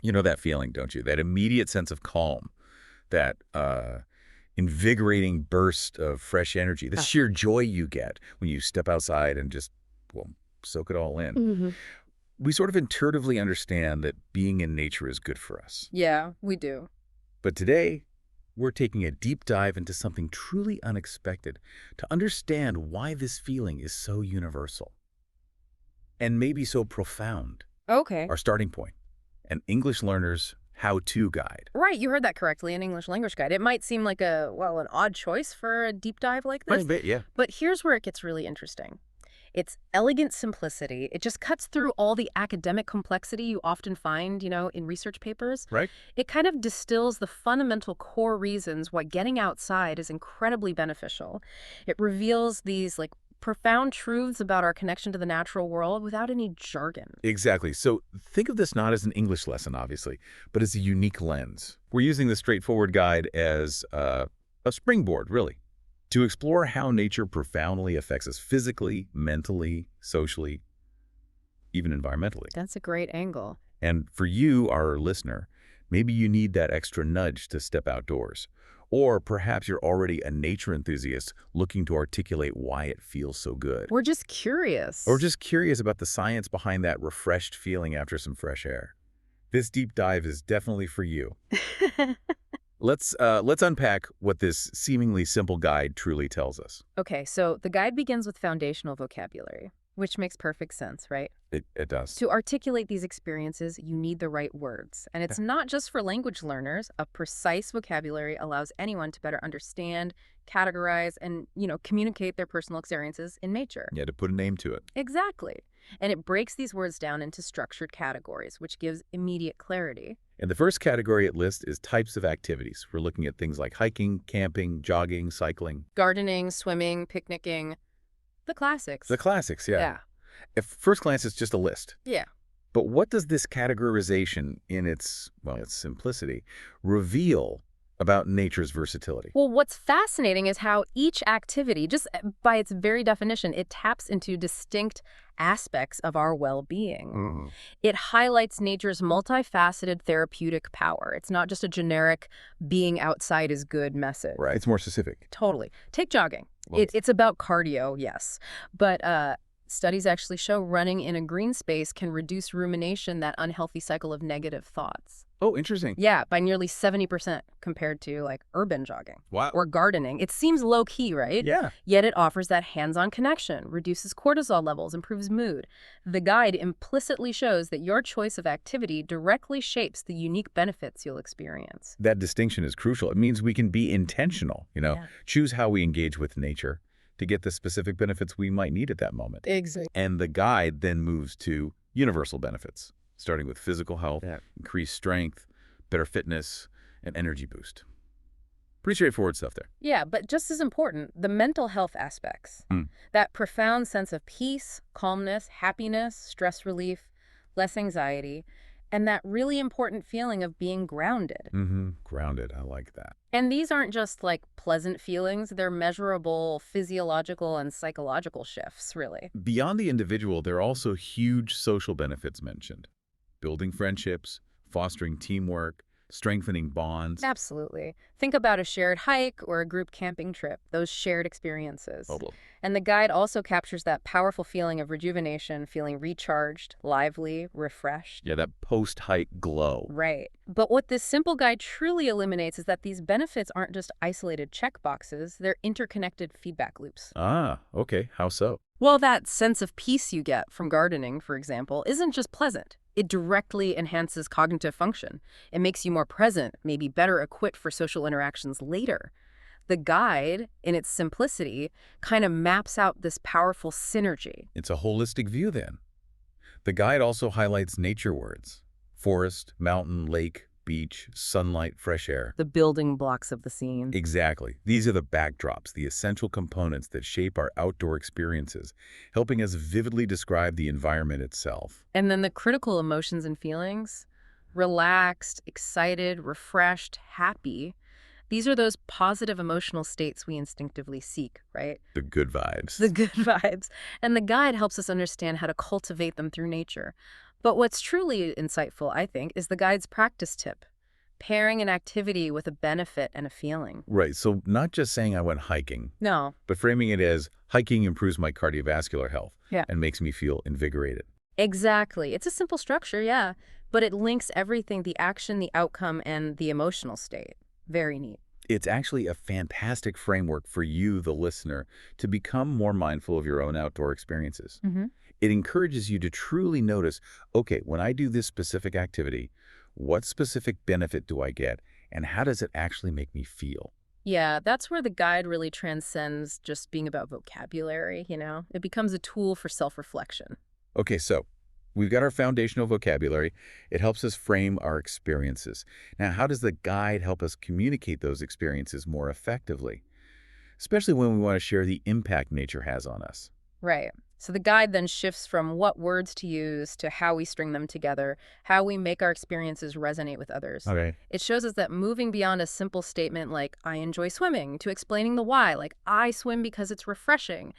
You know that feeling, don't you? That immediate sense of calm, that invigorating burst of fresh energy, the sheer joy you get when you step outside and just, well, soak it all in. Hmm. We sort of intuitively understand that being in nature is good for us. Yeah, we do. But today, we're taking a deep dive into something truly unexpected to understand why this feeling is so universal and maybe so profound. Okay. Our starting point, an English learner's how-to guide. Right, you heard that correctly, an English language guide. It might seem like an odd choice for a deep dive like Quite this, a bit, yeah. but here's where it gets really interesting. Its elegant simplicity, it just cuts through all the academic complexity you often find, in research papers. Right? It kind of distills the fundamental core reasons why getting outside is incredibly beneficial. It reveals these, profound truths about our connection to the natural world without any jargon. Exactly. So think of this not as an English lesson, obviously, but as a unique lens. We're using the straightforward guide as a springboard, really, to explore how nature profoundly affects us physically, mentally, socially, even environmentally. That's a great angle. And for you, our listener, maybe you need that extra nudge to step outdoors. Or perhaps you're already a nature enthusiast looking to articulate why it feels so good. We're just curious. Or just curious about the science behind that refreshed feeling after some fresh air. This deep dive is definitely for you. Let's unpack what this seemingly simple guide truly tells us. Okay, so the guide begins with foundational vocabulary, which makes perfect sense, right? It does. To articulate these experiences, you need the right words. And it's not just for language learners. A precise vocabulary allows anyone to better understand, categorize, and, communicate their personal experiences in nature. Yeah, to put a name to it. Exactly. And it breaks these words down into structured categories, which gives immediate clarity. And the first category it lists is types of activities. We're looking at things like hiking, camping, jogging, cycling. Gardening, swimming, picnicking, the classics. The classics, yeah. Yeah. At first glance, it's just a list. Yeah. But what does this categorization in its simplicity reveal about nature's versatility? Well, what's fascinating is how each activity, just by its very definition, it taps into distinct aspects of our well-being. It highlights nature's multifaceted therapeutic power. It's not just a generic being outside is good message. Right. It's more specific. Totally. Take jogging. Well, It's about cardio, yes. But studies actually show running in a green space can reduce rumination, that unhealthy cycle of negative thoughts. oh, interesting. Yeah, by nearly 70% compared to urban jogging. Wow. Or gardening. It seems low key, right? Yeah. Yet it offers that hands-on connection, reduces cortisol levels, improves mood. The guide implicitly shows that your choice of activity directly shapes the unique benefits you'll experience. That distinction is crucial. It means we can be intentional, Yeah. choose how we engage with nature to get the specific benefits we might need at that moment. Exactly. And the guide then moves to universal benefits, starting with physical health, Yeah. increased strength, better fitness, and energy boost. Pretty straightforward stuff there. Yeah, but just as important, the mental health aspects. Mm. That profound sense of peace, calmness, happiness, stress relief, less anxiety, and that really important feeling of being grounded. Grounded. I like that. And these aren't just pleasant feelings, they're measurable physiological and psychological shifts, really. Beyond the individual, there are also huge social benefits mentioned. Building friendships, fostering teamwork, strengthening bonds. Absolutely. Think about a shared hike or a group camping trip, those shared experiences. Totally. And the guide also captures that powerful feeling of rejuvenation, feeling recharged, lively, refreshed. Yeah, that post-hike glow. Right. But what this simple guide truly eliminates is that these benefits aren't just isolated checkboxes, they're interconnected feedback loops. Ah, okay. How so? Well, that sense of peace you get from gardening, for example, isn't just pleasant. It directly enhances cognitive function. It makes you more present, maybe better equipped for social interactions later. The guide, in its simplicity, kind of maps out this powerful synergy. It's a holistic view then. The guide also highlights nature words: forest, mountain, lake, beach, sunlight, fresh air. The building blocks of the scene. Exactly. These are the backdrops, the essential components that shape our outdoor experiences, helping us vividly describe the environment itself. And then the critical emotions and feelings, relaxed, excited, refreshed, happy. These are those positive emotional states we instinctively seek, right? The good vibes. The good vibes. And the guide helps us understand how to cultivate them through nature But what's truly insightful, I think, is the guide's practice tip, pairing an activity with a benefit and a feeling. Right, so not just saying I went hiking, No. but framing it as hiking improves my cardiovascular health Yeah. and makes me feel invigorated. Exactly. It's a simple structure, yeah, but it links everything, the action, the outcome, and the emotional state. Very neat. It's actually a fantastic framework for you, the listener, to become more mindful of your own outdoor experiences. Hmm. It encourages you to truly notice, okay, when I do this specific activity, what specific benefit do I get, and how does it actually make me feel? Yeah, that's where the guide really transcends just being about vocabulary, you know? It becomes a tool for self-reflection. Okay, so we've got our foundational vocabulary. It helps us frame our experiences. Now, how does the guide help us communicate those experiences more effectively, especially when we want to share the impact nature has on us? Right. So the guide then shifts from what words to use to how we string them together, how we make our experiences resonate with others. Okay. It shows us that moving beyond a simple statement like, I enjoy swimming, to explaining the why, like, I swim because it's refreshing,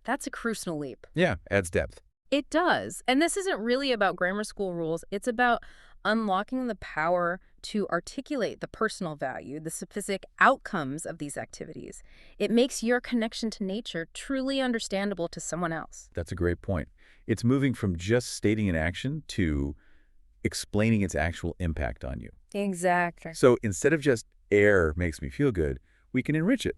that's a crucial leap. Yeah, adds depth. It does. And this isn't really about grammar school rules. It's about unlocking the power to articulate the personal value, the specific outcomes of these activities. It makes your connection to nature truly understandable to someone else. That's a great point. It's moving from just stating an action to explaining its actual impact on you. Exactly. So instead of just air makes me feel good, we can enrich it,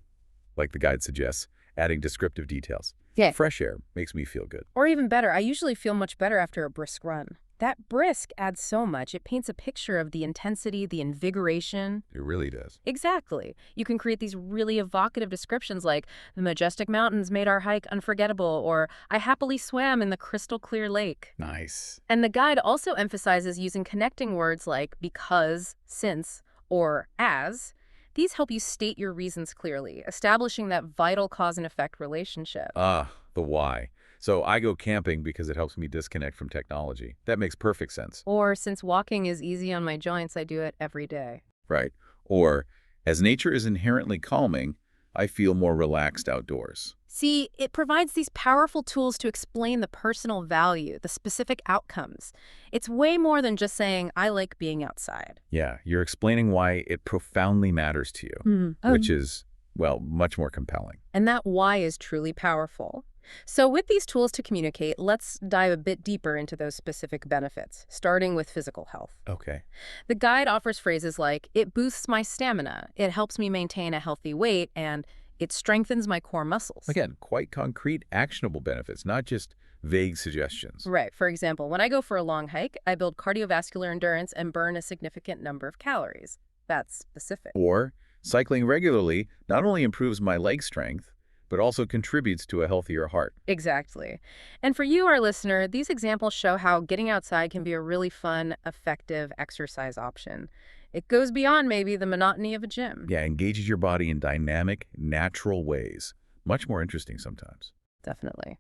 like the guide suggests, adding descriptive details. Yeah. Fresh air makes me feel good. Or even better, I usually feel much better after a brisk run. That brisk adds so much. It paints a picture of the intensity, the invigoration. It really does. Exactly. You can create these really evocative descriptions like, the majestic mountains made our hike unforgettable, or I happily swam in the crystal clear lake. Nice. And the guide also emphasizes using connecting words like because, since, or as. These help you state your reasons clearly, establishing that vital cause and effect relationship. Ah, the why. So I go camping because it helps me disconnect from technology. That makes perfect sense. Or since walking is easy on my joints, I do it every day. Right. Or, as nature is inherently calming, I feel more relaxed outdoors. See, it provides these powerful tools to explain the personal value, the specific outcomes. It's way more than just saying, I like being outside. Yeah, you're explaining why it profoundly matters to you, which is, well, much more compelling. And that why is truly powerful. So with these tools to communicate, let's dive a bit deeper into those specific benefits, starting with physical health. Okay. The guide offers phrases like, it boosts my stamina, it helps me maintain a healthy weight, and it strengthens my core muscles. Again, quite concrete, actionable benefits, not just vague suggestions. Right. For example, when I go for a long hike, I build cardiovascular endurance and burn a significant number of calories. That's specific. Or, cycling regularly not only improves my leg strength, but also contributes to a healthier heart. Exactly. And for you, our listener, these examples show how getting outside can be a really fun, effective exercise option. It goes beyond maybe the monotony of a gym. Yeah, engages your body in dynamic, natural ways. Much more interesting sometimes. Definitely.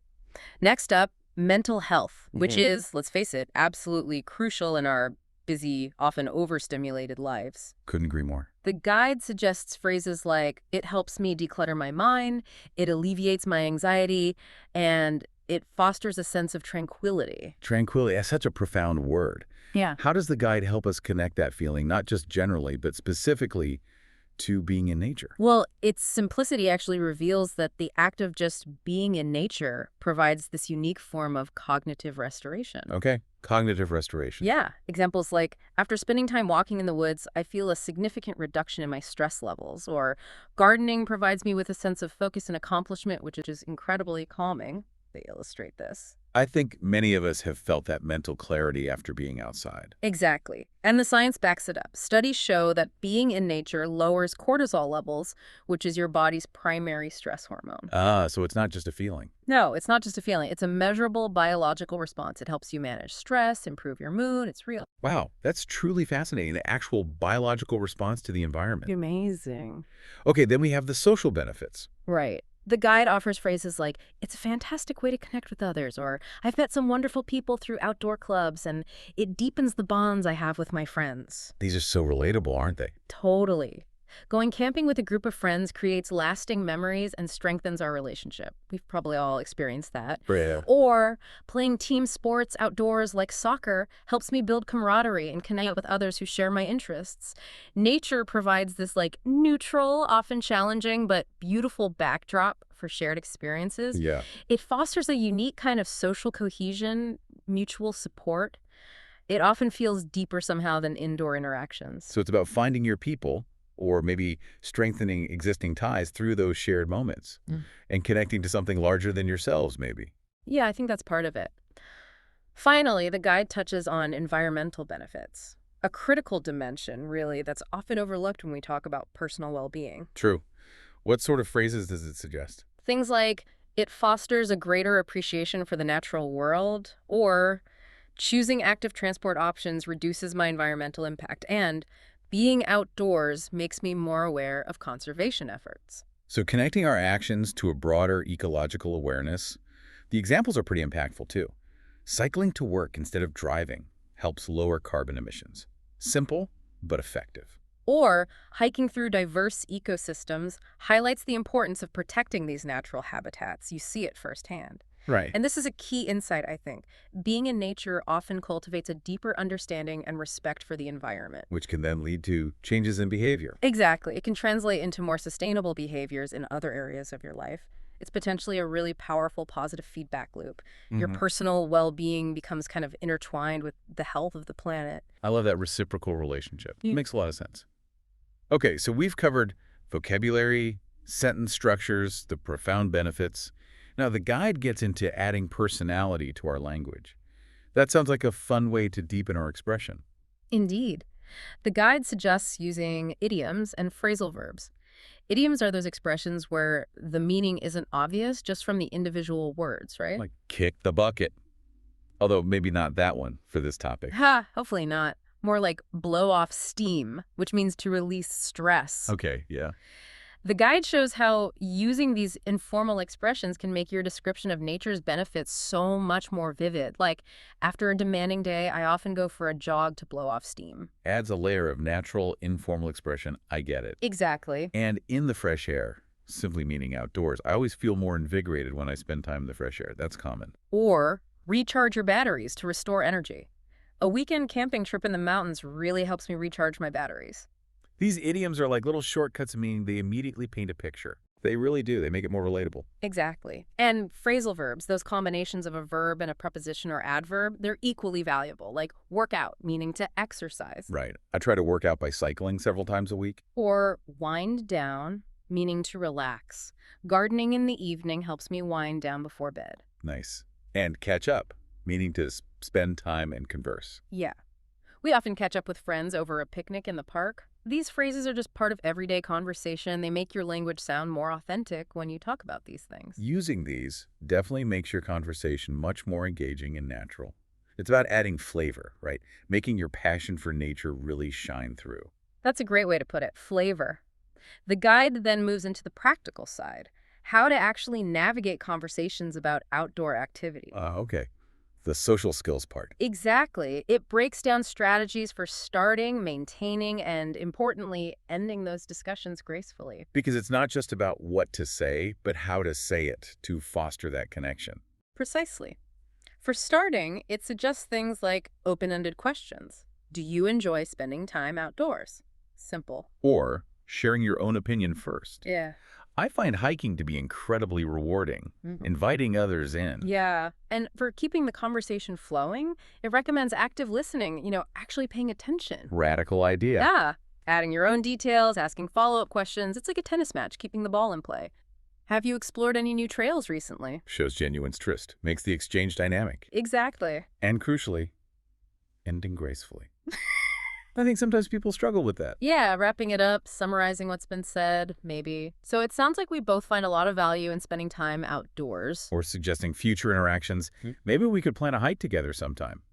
Next up, mental health, which is, let's face it, absolutely crucial in our busy, often overstimulated lives. Couldn't agree more. The guide suggests phrases like, it helps me declutter my mind, it alleviates my anxiety, and it fosters a sense of tranquility. Tranquility, that's such a profound word. Yeah. How does the guide help us connect that feeling, not just generally, but specifically to being in nature? Well, its simplicity actually reveals that the act of just being in nature provides this unique form of cognitive restoration. Okay, cognitive restoration. Yeah. Examples like, after spending time walking in the woods, I feel a significant reduction in my stress levels. Or, gardening provides me with a sense of focus and accomplishment, which is incredibly calming. They illustrate this. I think many of us have felt that mental clarity after being outside. Exactly. And the science backs it up. Studies show that being in nature lowers cortisol levels, which is your body's primary stress hormone. Ah, so it's not just a feeling. No, it's not just a feeling. It's a measurable biological response. It helps you manage stress, improve your mood. It's real. Wow, that's truly fascinating. The actual biological response to the environment. Amazing. Okay, then we have the social benefits. Right. The guide offers phrases like, it's a fantastic way to connect with others, or I've met some wonderful people through outdoor clubs, and it deepens the bonds I have with my friends. These are so relatable, aren't they? Totally. Going camping with a group of friends creates lasting memories and strengthens our relationship. We've probably all experienced that. Yeah. Or playing team sports outdoors like soccer helps me build camaraderie and connect with others who share my interests. Nature provides this like neutral, often challenging, but beautiful backdrop for shared experiences. Yeah. It fosters a unique kind of social cohesion, mutual support. It often feels deeper somehow than indoor interactions. So it's about finding your people or maybe strengthening existing ties through those shared moments and connecting to something larger than yourselves, maybe. Yeah, I think that's part of it. Finally, the guide touches on environmental benefits, a critical dimension, really, that's often overlooked when we talk about personal well-being. True. What sort of phrases does it suggest? Things like, it fosters a greater appreciation for the natural world, or choosing active transport options reduces my environmental impact, and being outdoors makes me more aware of conservation efforts. So connecting our actions to a broader ecological awareness, the examples are pretty impactful too. Cycling to work instead of driving helps lower carbon emissions. Simple, but effective. Or hiking through diverse ecosystems highlights the importance of protecting these natural habitats. You see it firsthand. Right. And this is a key insight, I think. Being in nature often cultivates a deeper understanding and respect for the environment. Which can then lead to changes in behavior. Exactly. It can translate into more sustainable behaviors in other areas of your life. It's potentially a really powerful positive feedback loop. Your personal well-being becomes kind of intertwined with the health of the planet. I love that reciprocal relationship. It makes a lot of sense. Okay, so we've covered vocabulary, sentence structures, the profound benefits. Now, the guide gets into adding personality to our language. That sounds like a fun way to deepen our expression. Indeed. The guide suggests using idioms and phrasal verbs. Idioms are those expressions where the meaning isn't obvious just from the individual words, right? Like kick the bucket. Although maybe not that one for this topic. Hopefully not. More like blow off steam, which means to release stress. Okay, yeah. The guide shows how using these informal expressions can make your description of nature's benefits so much more vivid. Like, after a demanding day, I often go for a jog to blow off steam. Adds a layer of natural, informal expression. I get it. Exactly. And in the fresh air, simply meaning outdoors, I always feel more invigorated when I spend time in the fresh air. That's common. Or recharge your batteries to restore energy. A weekend camping trip in the mountains really helps me recharge my batteries. These idioms are like little shortcuts, meaning they immediately paint a picture. They really do. They make it more relatable. Exactly. And phrasal verbs, those combinations of a verb and a preposition or adverb, they're equally valuable, like workout, meaning to exercise. Right. I try to work out by cycling several times a week. Or wind down, meaning to relax. Gardening in the evening helps me wind down before bed. Nice. And catch up, meaning to spend time and converse. Yeah. We often catch up with friends over a picnic in the park. These phrases are just part of everyday conversation. They make your language sound more authentic when you talk about these things. Using these definitely makes your conversation much more engaging and natural. It's about adding flavor, right? Making your passion for nature really shine through. That's a great way to put it, flavor. The guide then moves into the practical side, how to actually navigate conversations about outdoor activity. Okay. The social skills part. Exactly. It breaks down strategies for starting, maintaining, and importantly, ending those discussions gracefully. Because it's not just about what to say, but how to say it to foster that connection. Precisely. For starting, it suggests things like open-ended questions. Do you enjoy spending time outdoors? Simple. Or sharing your own opinion first. Yeah. I find hiking to be incredibly rewarding, inviting others in. Yeah. And for keeping the conversation flowing, it recommends active listening, actually paying attention. Radical idea. Yeah. Adding your own details, asking follow-up questions. It's like a tennis match, keeping the ball in play. Have you explored any new trails recently? Shows genuine interest, makes the exchange dynamic. Exactly. And crucially, ending gracefully. I think sometimes people struggle with that. Yeah, wrapping it up, summarizing what's been said, maybe. So it sounds like we both find a lot of value in spending time outdoors. Or suggesting future interactions. Maybe we could plan a hike together sometime.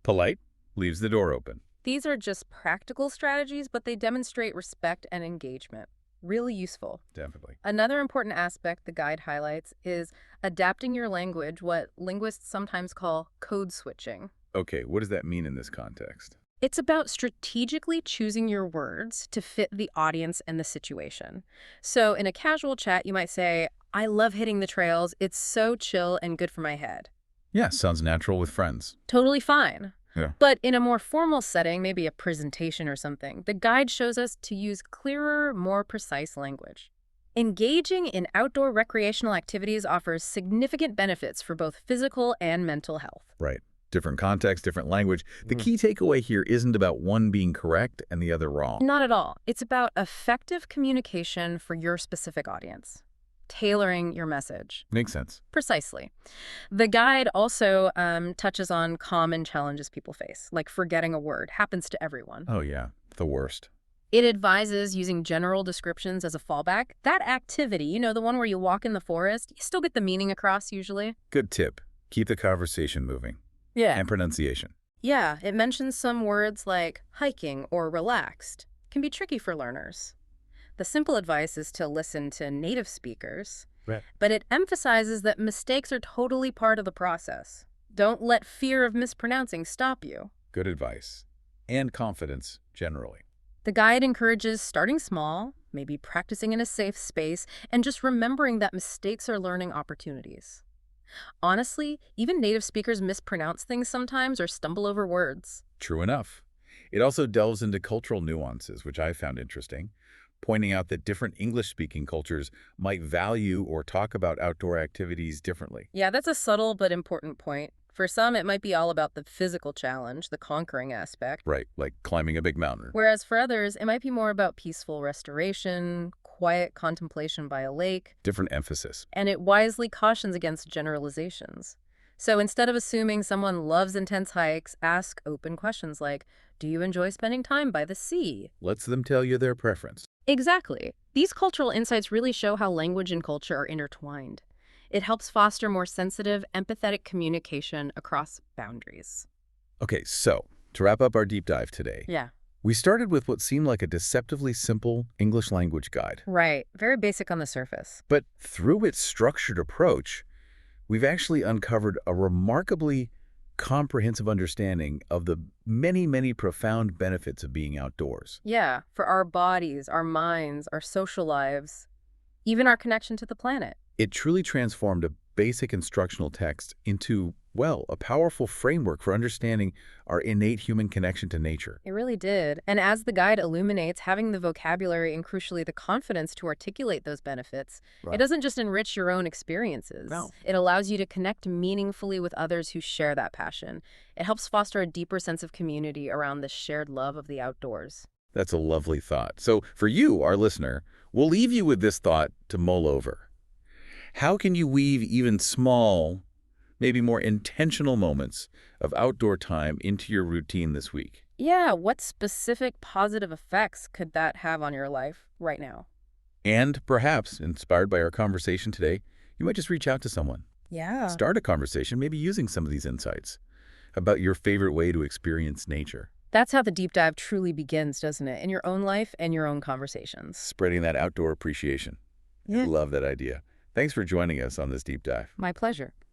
Polite leaves the door open. These are just practical strategies, but they demonstrate respect and engagement. Really useful. Definitely. Another important aspect the guide highlights is adapting your language, what linguists sometimes call code switching. Okay, what does that mean in this context? It's about strategically choosing your words to fit the audience and the situation. So in a casual chat, you might say, I love hitting the trails. It's so chill and good for my head. Yeah, sounds natural with friends. Totally fine. Yeah. But in a more formal setting, maybe a presentation or something, the guide shows us to use clearer, more precise language. Engaging in outdoor recreational activities offers significant benefits for both physical and mental health. Right. Different context, different language. The key takeaway here isn't about one being correct and the other wrong. Not at all. It's about effective communication for your specific audience. Tailoring your message. Makes sense. Precisely. The guide also touches on common challenges people face, like forgetting a word. Happens to everyone. Oh, yeah. The worst. It advises using general descriptions as a fallback. That activity, the one where you walk in the forest, you still get the meaning across usually. Good tip. Keep the conversation moving. Yeah. And pronunciation. Yeah, it mentions some words like hiking or relaxed. Can be tricky for learners. The simple advice is to listen to native speakers, Right. but it emphasizes that mistakes are totally part of the process. Don't let fear of mispronouncing stop you. Good advice. And confidence, generally. The guide encourages starting small, maybe practicing in a safe space, and just remembering that mistakes are learning opportunities. Honestly, even native speakers mispronounce things sometimes or stumble over words. True enough. It also delves into cultural nuances, which I found interesting, pointing out that different English-speaking cultures might value or talk about outdoor activities differently. Yeah, that's a subtle but important point. For some, it might be all about the physical challenge, the conquering aspect. Right, like climbing a big mountain. Whereas for others, it might be more about peaceful restoration, quiet contemplation by a lake, Different emphasis. and it wisely cautions against generalizations. So instead of assuming someone loves intense hikes, ask open questions like, do you enjoy spending time by the sea? Lets them tell you their preference. Exactly. These cultural insights really show how language and culture are intertwined. It helps foster more sensitive, empathetic communication across boundaries. Okay, so to wrap up our deep dive today, Yeah. we started with what seemed like a deceptively simple English language guide. Right. Very basic on the surface. But through its structured approach, we've actually uncovered a remarkably comprehensive understanding of the many, many profound benefits of being outdoors. Yeah, for our bodies, our minds, our social lives, even our connection to the planet. It truly transformed a basic instructional text into, well, a powerful framework for understanding our innate human connection to nature. It really did. And as the guide illuminates, having the vocabulary and crucially the confidence to articulate those benefits, Right. it doesn't just enrich your own experiences. No. It allows you to connect meaningfully with others who share that passion. It helps foster a deeper sense of community around the shared love of the outdoors. That's a lovely thought. So for you, our listener, we'll leave you with this thought to mull over. How can you weave even small, maybe more intentional moments of outdoor time into your routine this week? Yeah, what specific positive effects could that have on your life right now? And perhaps, inspired by our conversation today, you might just reach out to someone. Yeah. Start a conversation, maybe using some of these insights about your favorite way to experience nature. That's how the deep dive truly begins, doesn't it? In your own life and your own conversations. Spreading that outdoor appreciation. Yeah. Love that idea. Thanks for joining us on this deep dive. My pleasure.